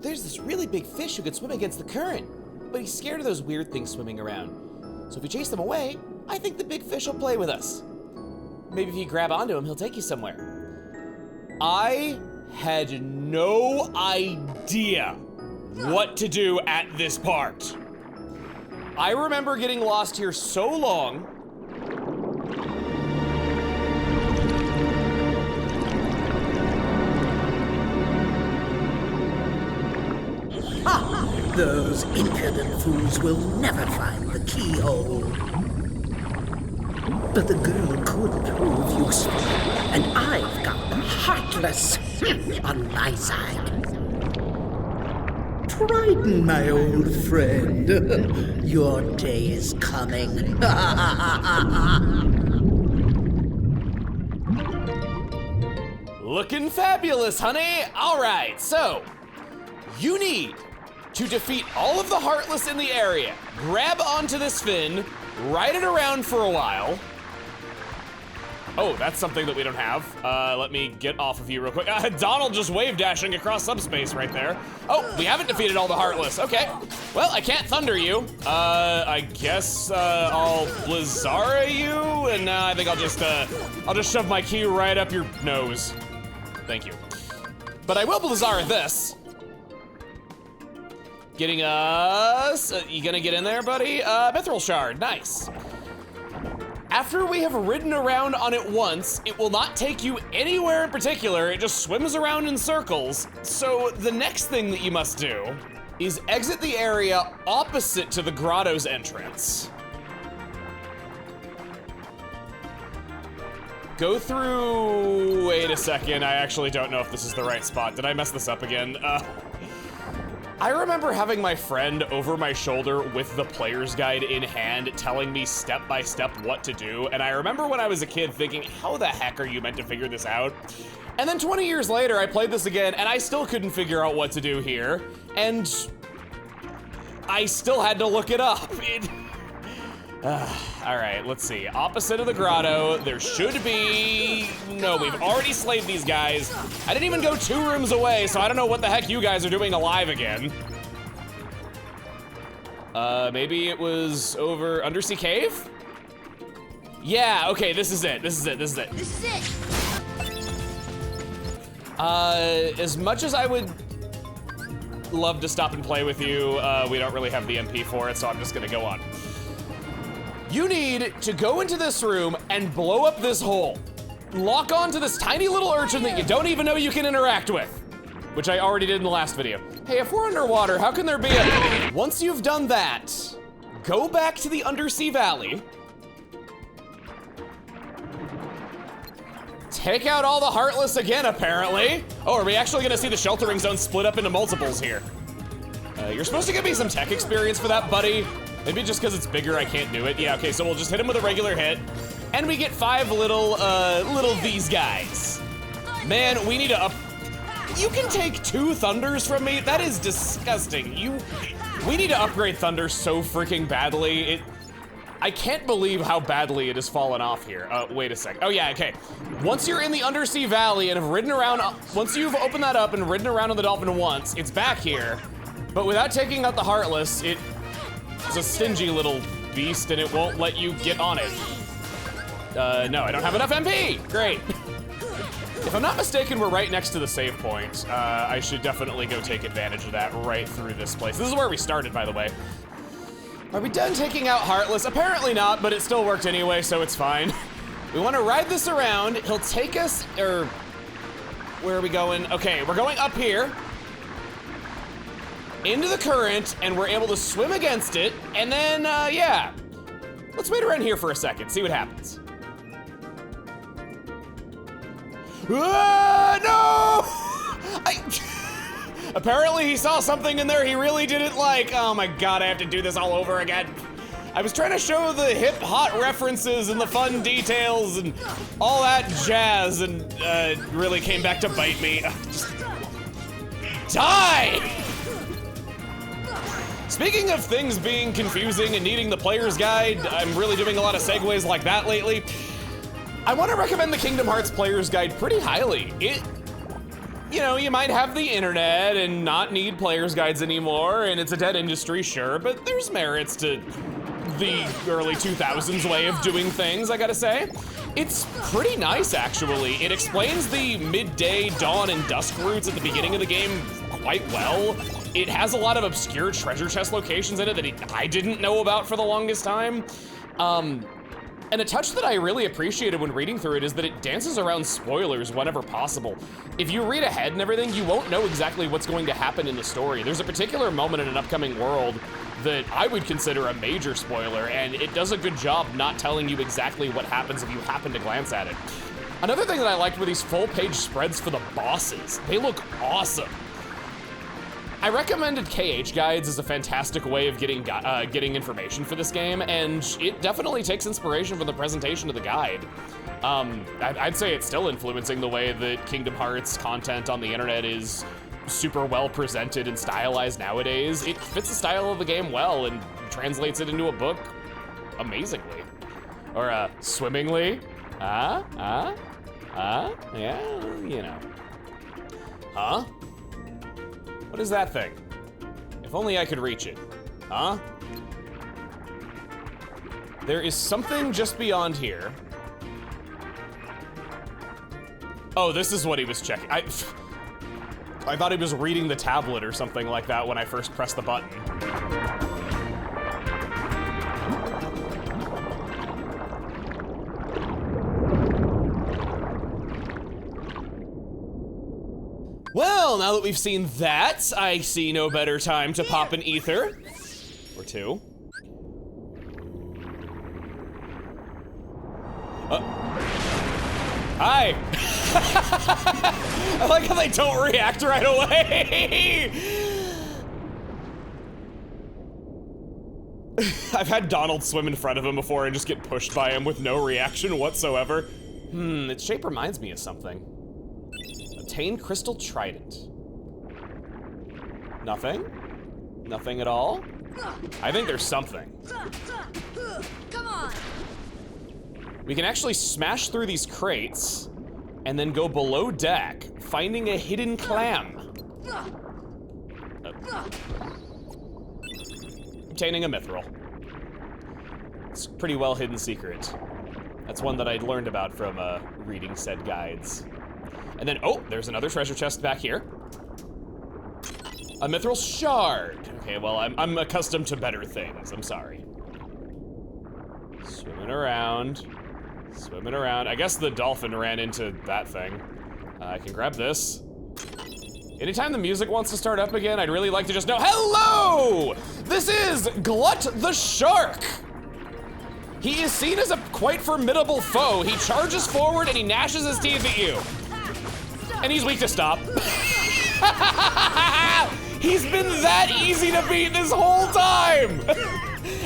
there's this really big fish who could swim against the current, but he's scared of those weird things swimming around. So if we chase them away, I think the big fish will play with us. Maybe if you grab onto him, he'll take you somewhere. I had no idea what to do at this part. I remember getting lost here so long. Ha! Those impudent fools will never find the keyhole. But the girl could prove useful, and I've got the heartless on my side. Triton, my old friend, your day is coming. Looking fabulous, honey. All right, so you need to defeat all of the Heartless in the area. Grab onto this fin, ride it around for a while. Oh, that's something that we don't have. Let me get off of you real quick. Donald just wave dashing across subspace right there. Oh, we haven't defeated all the Heartless. Okay. Well, I can't thunder you. I guess I'll Blizzara you, and I think I'll just shove my key right up your nose. Thank you. But I will Blizzara this. Getting us, you gonna get in there, buddy? Mithril Shard, nice. After we have ridden around on it once, it will not take you anywhere in particular, it just swims around in circles. So the next thing that you must do is exit the area opposite to the grotto's entrance. Go through, wait a second, I actually don't know if this is the right spot. Did I mess this up again? I remember having my friend over my shoulder with the player's guide in hand telling me step by step what to do, and I remember when I was a kid thinking, how the heck are you meant to figure this out? And then 20 years later, I played this again, and I still couldn't figure out what to do here, and I still had to look it up. All right, let's see. Opposite of the grotto, there should be... No, we've already slayed these guys. I didn't even go 2 rooms away, so I don't know what the heck you guys are doing alive again. Maybe it was over Undersea Cave? Yeah, okay, this is it. This is it. As much as I would love to stop and play with you, we don't really have the MP for it, so I'm just gonna go on. You need to go into this room and blow up this hole. Lock onto this tiny little urchin that you don't even know you can interact with, which I already did in the last video. Hey, if we're underwater, how can there be a... Once you've done that, go back to the Undersea Valley. Take out all the Heartless again, apparently. Oh, are we actually gonna see the sheltering zone split up into multiples here? You're supposed to give me some tech experience for that, buddy. Maybe just because it's bigger, I can't do it. Yeah, okay, so we'll just hit him with a regular hit. And we get 5 little these guys. Man, we need to up... You can take 2 Thunders from me? That is disgusting. We need to upgrade Thunder so freaking badly. I can't believe how badly it has fallen off here. Wait a sec. Oh yeah, okay. Once you're in the Undersea Valley and have ridden around, once you've opened that up and ridden around on the Dolphin once, it's back here. But without taking out the Heartless, it's a stingy little beast and it won't let you get on it. No, I don't have enough MP. Great. If I'm not mistaken, we're right next to the save point. I should definitely go take advantage of that right through this place. This is where we started, by the way. Are we done taking out Heartless? Apparently not, but it still worked anyway, so it's fine. We want to ride this around. He'll take us, or where are we going? Okay, we're going up here into the current, and we're able to swim against it, and then, yeah. Let's wait around here for a second, see what happens. No! Apparently he saw something in there he really didn't like. Oh my God, I have to do this all over again. I was trying to show the hip hot references and the fun details and all that jazz, and it really came back to bite me. Just die! Speaking of things being confusing and needing the player's guide, I'm really doing a lot of segues like that lately. I want to recommend the Kingdom Hearts Player's Guide pretty highly. you know, you might have the internet and not need player's guides anymore, and it's a dead industry, sure, but there's merits to the early 2000s way of doing things, I gotta say. It's pretty nice, actually. It explains the midday, dawn, and dusk routes at the beginning of the game quite well. It has a lot of obscure treasure chest locations in it that I didn't know about for the longest time. And a touch that I really appreciated when reading through it is that it dances around spoilers whenever possible. If you read ahead and everything, you won't know exactly what's going to happen in the story. There's a particular moment in an upcoming world that I would consider a major spoiler, and it does a good job not telling you exactly what happens if you happen to glance at it. Another thing that I liked were these full-page spreads for the bosses. They look awesome. I recommended KH guides as a fantastic way of getting information for this game, and it definitely takes inspiration from the presentation of the guide. I'd say it's still influencing the way that Kingdom Hearts content on the internet is super well presented and stylized nowadays. It fits the style of the game well and translates it into a book amazingly. Or swimmingly. Yeah, you know. Huh? What is that thing? If only I could reach it. Huh? There is something just beyond here. Oh, this is what he was checking. I thought he was reading the tablet or something like that when I first pressed the button. Well, now that we've seen that, I see no better time to pop an ether. Or two. Hi! I like how they don't react right away! I've had Donald swim in front of him before and just get pushed by him with no reaction whatsoever. Its shape reminds me of something. Obtain crystal trident. Nothing? Nothing at all? I think there's something. Come on. We can actually smash through these crates and then go below deck, finding a hidden clam. Obtaining a mithril. It's a pretty well hidden secret. That's one that I'd learned about from reading said guides. And then, oh, there's another treasure chest back here. A mithril shard. Okay, well, I'm accustomed to better things. I'm sorry. Swimming around. Swimming around. I guess the dolphin ran into that thing. I can grab this. Anytime the music wants to start up again, I'd really like to just know, hello! This is Glut the shark. He is seen as a quite formidable foe. He charges forward and he gnashes his teeth at you. And he's weak to stop. He's been that easy to beat this whole time.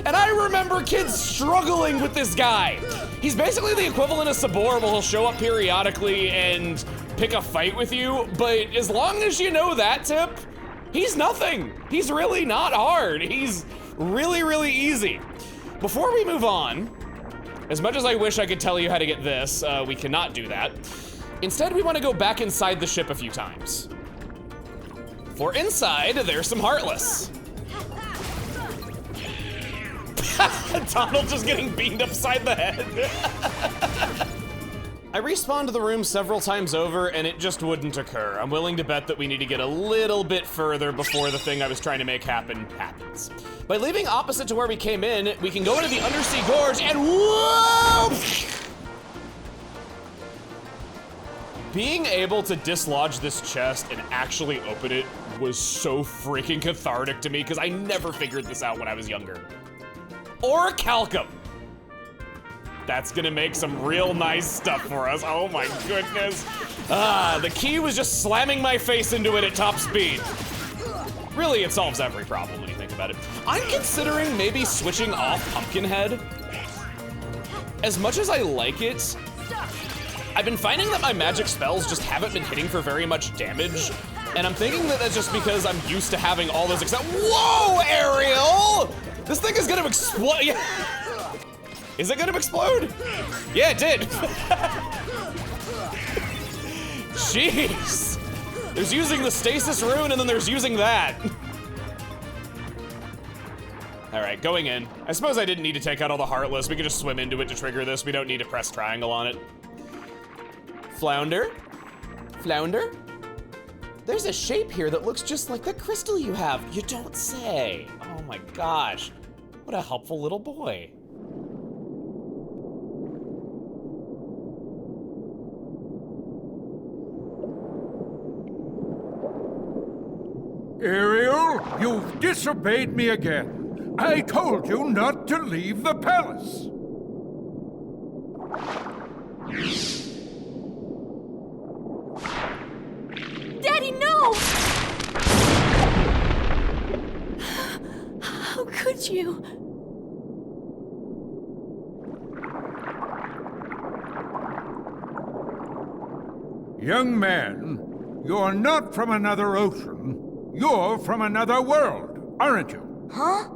And I remember kids struggling with this guy. He's basically the equivalent of Sabor, where he'll show up periodically and pick a fight with you, but as long as you know that tip, he's nothing. He's really not hard. He's really, really easy. Before we move on, as much as I wish I could tell you how to get this, we cannot do that. Instead, we want to go back inside the ship a few times. For inside, there's some Heartless. Donald just getting beamed upside the head. I respawned the room several times over and it just wouldn't occur. I'm willing to bet that we need to get a little bit further before the thing I was trying to make happen happens. By leaving opposite to where we came in, we can go into the undersea gorge and whoa! Being able to dislodge this chest and actually open it was so freaking cathartic to me because I never figured this out when I was younger. Orichalcum. That's gonna make some real nice stuff for us. Oh my goodness. The key was just slamming my face into it at top speed. Really, it solves every problem when you think about it. I'm considering maybe switching off Pumpkinhead. As much as I like it, I've been finding that my magic spells just haven't been hitting for very much damage. And I'm thinking that that's just because I'm used to having all those Whoa, Ariel! This thing is gonna explode. Is it gonna explode? Yeah, it did. Jeez. There's using the stasis rune, and then there's using that. All right, going in. I suppose I didn't need to take out all the Heartless. We could just swim into it to trigger this. We don't need to press triangle on it. Flounder? Flounder? There's a shape here that looks just like the crystal you have. You don't say. Oh my gosh. What a helpful little boy. Ariel, you've disobeyed me again. I told you not to leave the palace. Daddy, no! How could you? Young man, you're not from another ocean. You're from another world, aren't you? Huh?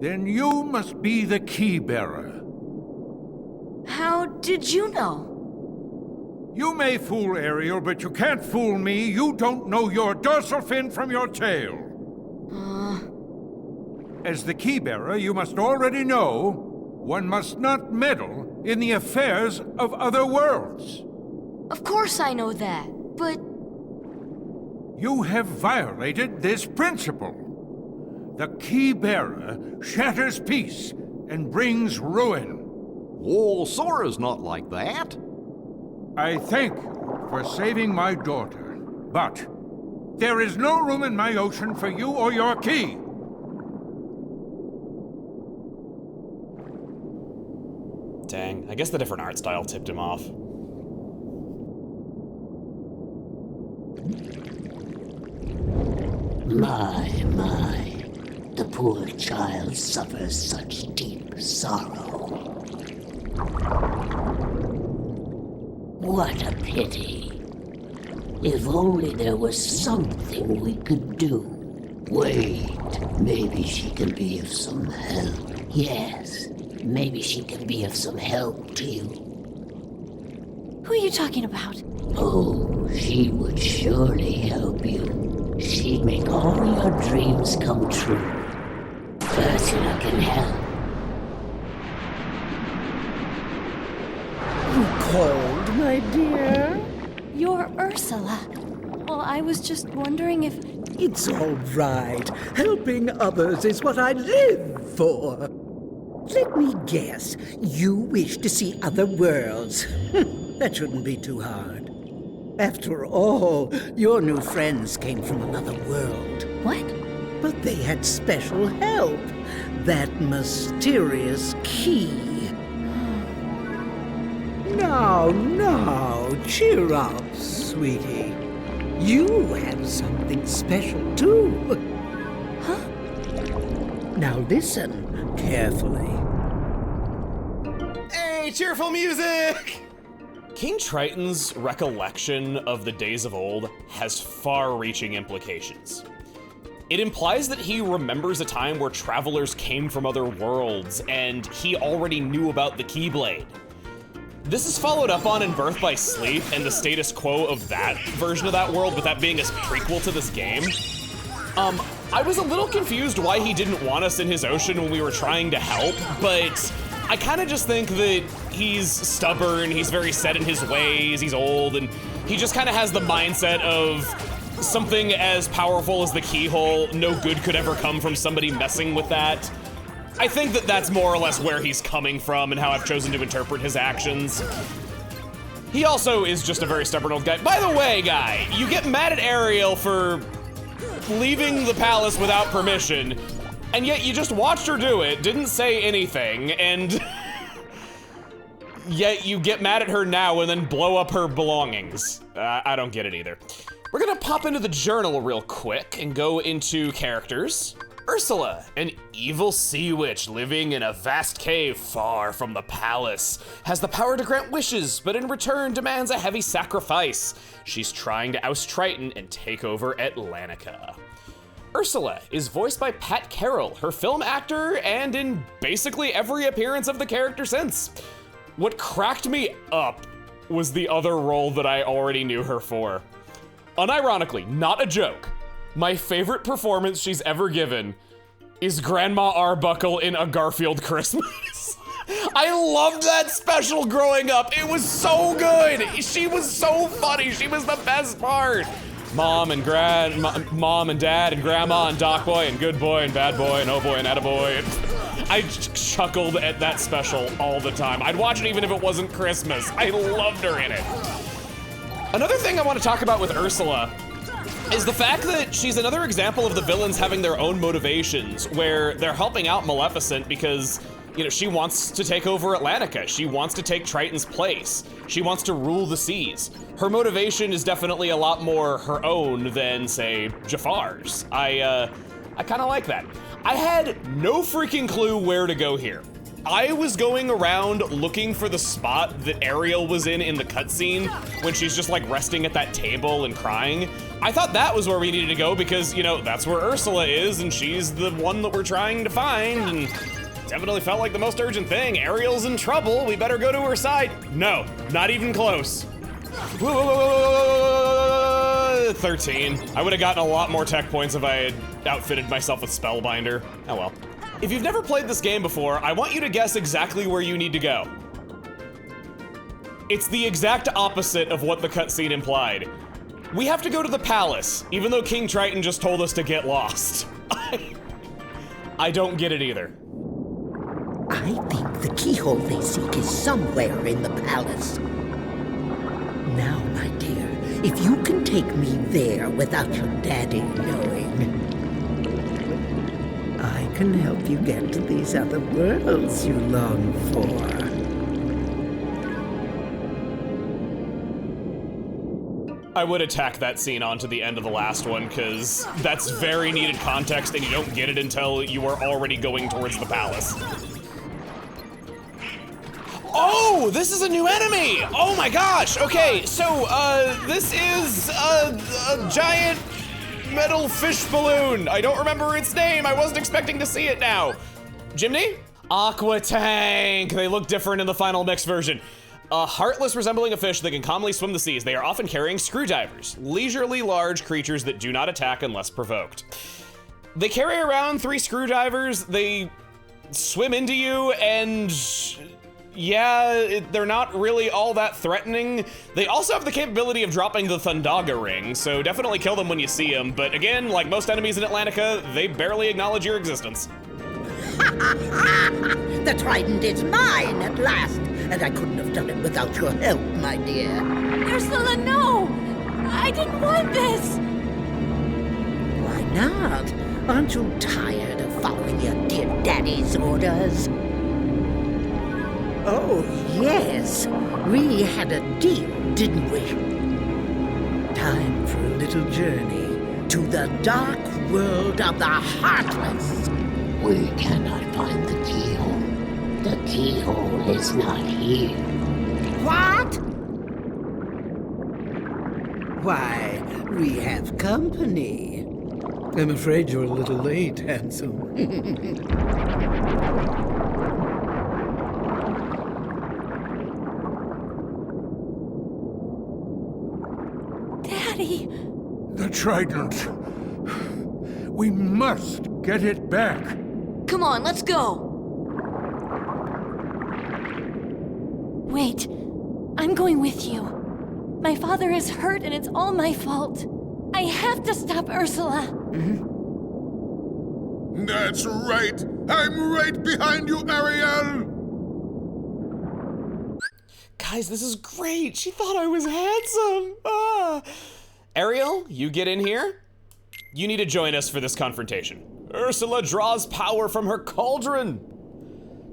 Then you must be the key bearer. How did you know? You may fool Ariel, but you can't fool me. You don't know your dorsal fin from your tail. As the key bearer, you must already know one must not meddle in the affairs of other worlds. Of course I know that, but... You have violated this principle. The key bearer shatters peace and brings ruin. Oh, Sora's not like that. I thank you for saving my daughter, but there is no room in my ocean for you or your key. Dang, I guess the different art style tipped him off. My, the poor child suffers such deep sorrow. What a pity. If only there was something we could do. Wait, maybe she can be of some help. Yes, maybe she can be of some help to you. Who are you talking about? Oh, she would surely help you. She'd make all your dreams come true. Ursula can help. You called, my dear? You're Ursula. Well, I was just wondering if... It's all right. Helping others is what I live for. Let me guess. You wish to see other worlds. That shouldn't be too hard. After all, your new friends came from another world. What? But they had special help. That mysterious key. Now, cheer up, sweetie. You have something special, too. Huh? Now listen carefully. Hey, cheerful music! King Triton's recollection of the days of old has far-reaching implications. It implies that he remembers a time where travelers came from other worlds, and he already knew about the Keyblade. This is followed up on in Birth by Sleep and the status quo of that version of that world, with that being a prequel to this game. I was a little confused why he didn't want us in his ocean when we were trying to help, but I kind of just think that he's stubborn, he's very set in his ways, he's old, and he just kind of has the mindset of something as powerful as the keyhole, no good could ever come from somebody messing with that. I think that that's more or less where he's coming from and how I've chosen to interpret his actions. He also is just a very stubborn old guy. By the way, guy, you get mad at Ariel for leaving the palace without permission, and yet you just watched her do it, didn't say anything, and yet you get mad at her now and then blow up her belongings. I don't get it either. We're gonna pop into the journal real quick and go into characters. Ursula, an evil sea witch living in a vast cave far from the palace, has the power to grant wishes, but in return demands a heavy sacrifice. She's trying to oust Triton and take over Atlantica. Ursula is voiced by Pat Carroll, her film actor, and in basically every appearance of the character since. What cracked me up was the other role that I already knew her for. unironically, not a joke, my favorite performance she's ever given is Grandma Arbuckle in A Garfield Christmas. I loved that special growing up. It was so good. She was so funny. She was the best part. Mom and Dad and Grandma and Doc Boy and Good Boy and Bad Boy and Oh Boy and Attaboy. I chuckled at that special all the time. I'd watch it even if it wasn't Christmas. I loved her in it. Another thing I want to talk about with Ursula is the fact that she's another example of the villains having their own motivations, where they're helping out Maleficent because, you know, she wants to take over Atlantica. She wants to take Triton's place. She wants to rule the seas. Her motivation is definitely a lot more her own than, say, Jafar's. I kind of like that. I had no freaking clue where to go here. I was going around looking for the spot that Ariel was in the cutscene when she's just like resting at that table and crying. I thought that was where we needed to go because, you know, that's where Ursula is and she's the one that we're trying to find, and definitely felt like the most urgent thing. Ariel's in trouble, we better go to her side. No, not even close. 13. I would have gotten a lot more tech points if I had outfitted myself with Spellbinder. Oh well. If you've never played this game before, I want you to guess exactly where you need to go. It's the exact opposite of what the cutscene implied. We have to go to the palace, even though King Triton just told us to get lost. I don't get it either. I think the keyhole they seek is somewhere in the palace. Now, my dear, if you can take me there without your daddy knowing, I can help you get to these other worlds you long for. I would attack that scene onto the end of the last one, because that's very needed context and you don't get it until you are already going towards the palace. Oh, this is a new enemy! Oh my gosh! Okay, so, this is a giant metal fish balloon. I don't remember its name. I wasn't expecting to see it now. Jimny? Aqua Tank. They look different in the final mix version. Heartless resembling a fish that can calmly swim the seas. They are often carrying screwdivers, leisurely large creatures that do not attack unless provoked. They carry around 3 screwdivers. They swim into you and yeah, they're not really all that threatening. They also have the capability of dropping the Thundaga ring, so definitely kill them when you see them. But again, like most enemies in Atlantica, they barely acknowledge your existence. The trident is mine at last, and I couldn't have done it without your help, my dear. Ursula, no! I didn't want this! Why not? Aren't you tired of following your dear daddy's orders? Oh, yes. We had a deal, didn't we? Time for a little journey to the dark world of the Heartless. We cannot find the keyhole. The keyhole is not here. What? Why, we have company. I'm afraid you're a little late, handsome. Daddy! The trident. We must get it back. Come on, let's go! Wait, I'm going with you. My father is hurt and it's all my fault. I have to stop Ursula. That's right. I'm right behind you, Ariel. Guys, this is great. She thought I was handsome. Ariel, you get in here. You need to join us for this confrontation. Ursula draws power from her cauldron.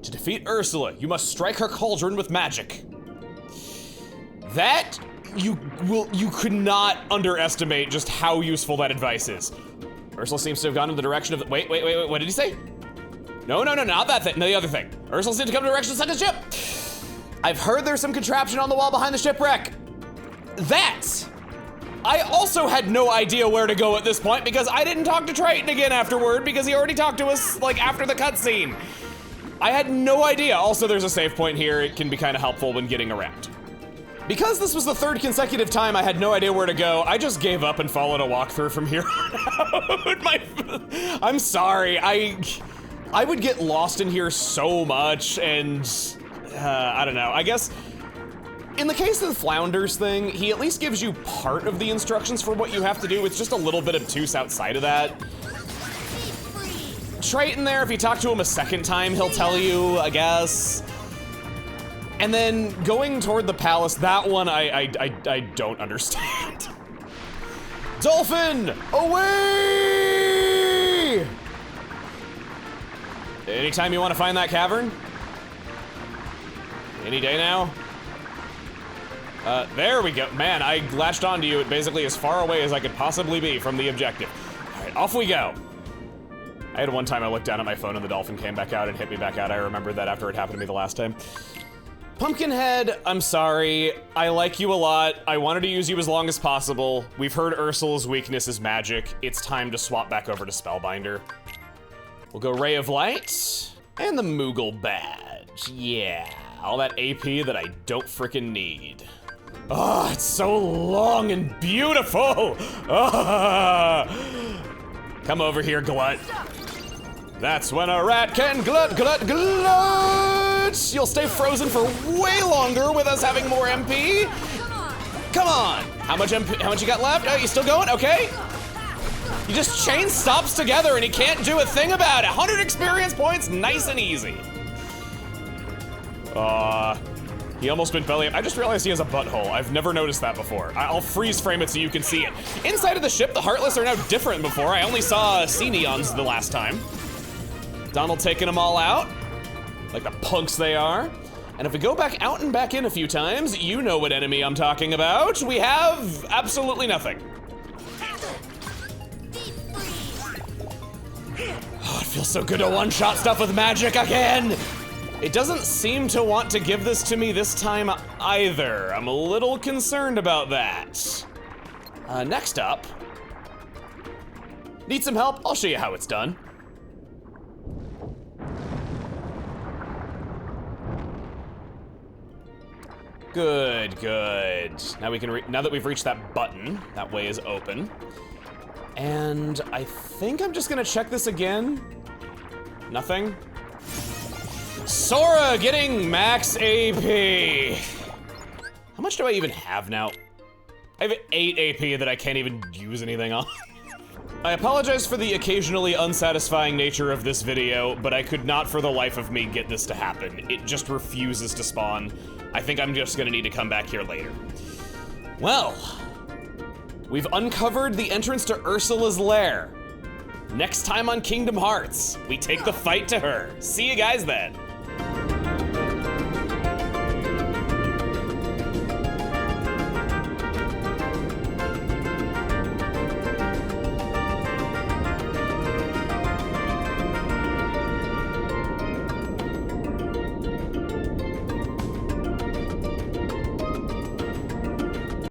To defeat Ursula, you must strike her cauldron with magic. That, you could not underestimate just how useful that advice is. Ursula seems to have gone in the direction of the, wait, what did he say? No, not that thing, no, the other thing. Ursula seems to come in the direction of the second ship. I've heard there's some contraption on the wall behind the shipwreck. I also had no idea where to go at this point because I didn't talk to Triton again afterward because he already talked to us like after the cutscene. I had no idea. Also, there's a save point here. It can be kind of helpful when getting around. Because this was the third consecutive time I had no idea where to go, I just gave up and followed a walkthrough from here on out. I'm sorry, I would get lost in here so much, and I don't know, I guess in the case of the Flounders thing, he at least gives you part of the instructions for what you have to do. It's just a little bit obtuse outside of that. Triton there, if you talk to him a second time, he'll tell you, I guess. And then going toward the palace, that one I don't understand. Dolphin, away! Anytime you want to find that cavern? Any day now? There we go. Man, I latched onto you basically as far away as I could possibly be from the objective. All right, off we go. I had one time I looked down at my phone and the dolphin came back out and hit me back out. I remembered that after it happened to me the last time. Pumpkinhead, I'm sorry. I like you a lot. I wanted to use you as long as possible. We've heard Ursula's weakness is magic. It's time to swap back over to Spellbinder. We'll go Ray of Light and the Moogle badge. Yeah, all that AP that I don't frickin' need. Oh, it's so long and beautiful. Oh. Come over here, Glut. That's when a rat can glut, glut, glut! You'll stay frozen for way longer with us having more MP. Come on. How much MP, how much you got left? Oh, you still going? Okay. You just chain stops together and he can't do a thing about it. 100 experience points, nice and easy. He almost went belly up. I just realized he has a butthole. I've never noticed that before. I'll freeze frame it so you can see it. Inside of the ship, the Heartless are now different than before. I only saw sea neons the last time. Donald taking them all out, like the punks they are. And if we go back out and back in a few times, you know what enemy I'm talking about. We have absolutely nothing. Oh, it feels so good to one-shot stuff with magic again. It doesn't seem to want to give this to me this time either. I'm a little concerned about that. Next up. Need some help? I'll show you how it's done. Good, good. Now we can now that we've reached that button, that way is open. And I think I'm just gonna check this again. Nothing. Sora getting max AP. How much do I even have now? I have 8 AP that I can't even use anything on. I apologize for the occasionally unsatisfying nature of this video, but I could not for the life of me get this to happen. It just refuses to spawn. I think I'm just gonna need to come back here later. Well, we've uncovered the entrance to Ursula's lair. Next time on Kingdom Hearts, we take the fight to her. See you guys then.